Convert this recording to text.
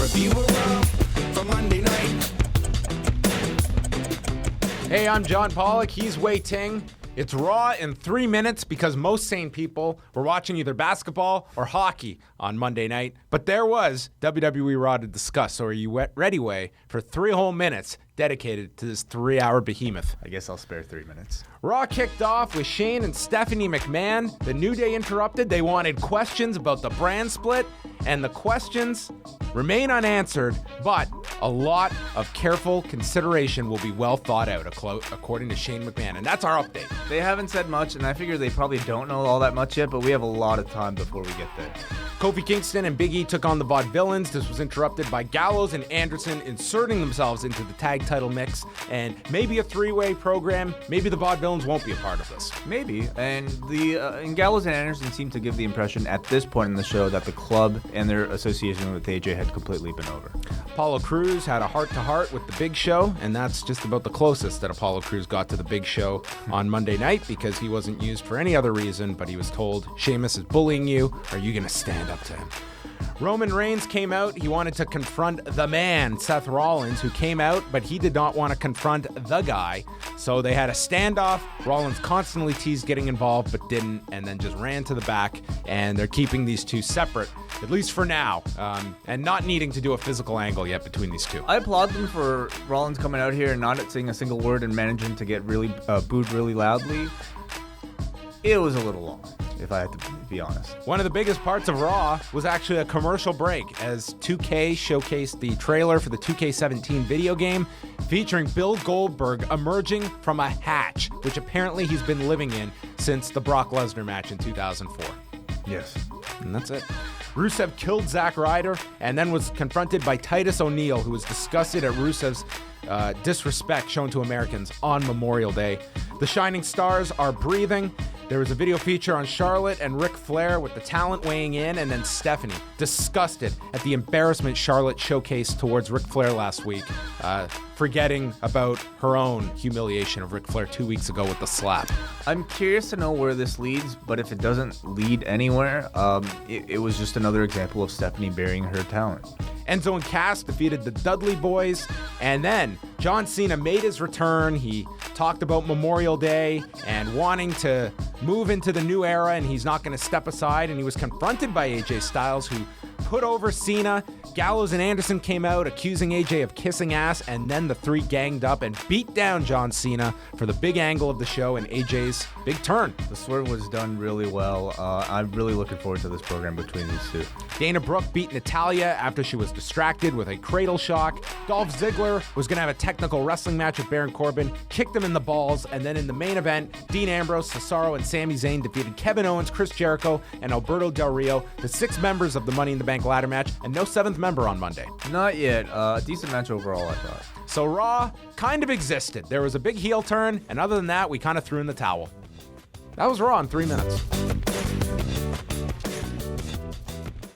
review of Raw for Monday night. Hey, I'm John Pollock. He's Wei Ting. It's Raw in 3 minutes because most sane people were watching either basketball or hockey on Monday night. But there was WWE Raw to discuss. So are you ready, Wei, for 3 whole minutes dedicated to this 3-hour behemoth? I guess I'll spare 3 minutes. Raw kicked off with Shane and Stephanie McMahon. The New Day interrupted. They wanted questions about the brand split, and the questions remain unanswered, but a lot of careful consideration will be well thought out, according to Shane McMahon. And that's our update. They haven't said much, and I figure they probably don't know all that much yet, but we have a lot of time before we get there. Kofi Kingston and Big E took on the Vaudevillains. This was interrupted by Gallows and Anderson inserting themselves into the tag title mix, and maybe a 3-way program. Maybe the Vaudevillains won't be a part of this. Maybe, and and Gallows and Anderson seem to give the impression at this point in the show that the club and their association with AJ had completely been over. Apollo Crews had a heart-to-heart with the Big Show, and that's just about the closest that Apollo Crews got to the Big Show on Monday night because he wasn't used for any other reason, but he was told, Sheamus is bullying you. Are you going to stand up to him? Roman Reigns came out. He wanted to confront the man, Seth Rollins, who came out, but he did not want to confront the guy. So they had a standoff. Rollins constantly teased getting involved, but didn't, and then just ran to the back. And they're keeping these two separate, at least for now, and not needing to do a physical angle yet between these two. I applaud them for Rollins coming out here and not saying a single word and managing to get really booed really loudly. It was a little long, if I had to be honest. One of the biggest parts of Raw was actually a commercial break as 2K showcased the trailer for the 2K17 video game featuring Bill Goldberg emerging from a hatch, which apparently he's been living in since the Brock Lesnar match in 2004. Yes. And that's it. Rusev killed Zack Ryder and then was confronted by Titus O'Neil, who was disgusted at Rusev's disrespect shown to Americans on Memorial Day. The Shining Stars are breathing. There was a video feature on Charlotte and Ric Flair with the talent weighing in, and then Stephanie, disgusted at the embarrassment Charlotte showcased towards Ric Flair last week, forgetting about her own humiliation of Ric Flair 2 weeks ago with the slap. I'm curious to know where this leads, but if it doesn't lead anywhere, it was just another example of Stephanie burying her talent. Enzo and Cass defeated the Dudley Boys, and then John Cena made his return. He talked about Memorial Day and wanting to move into the new era, and he's not going to step aside, and he was confronted by AJ Styles, who put over Cena. Gallows and Anderson came out accusing AJ of kissing ass, and then the three ganged up and beat down John Cena for the big angle of the show and AJ's big turn. The swerve was done really well. I'm really looking forward to this program between these two. Dana Brooke beat Natalya after she was distracted with a cradle shock. Dolph Ziggler was going to have a technical wrestling match with Baron Corbin, kicked him in the balls, and then in the main event, Dean Ambrose, Cesaro, and Sami Zayn defeated Kevin Owens, Chris Jericho, and Alberto Del Rio, the 6 members of the Money in the Bank ladder match, and no 7th member on Monday. Not yet. Decent match overall, I thought. So Raw kind of existed. There was a big heel turn, and other than that, we kind of threw in the towel. That was Raw in 3 minutes.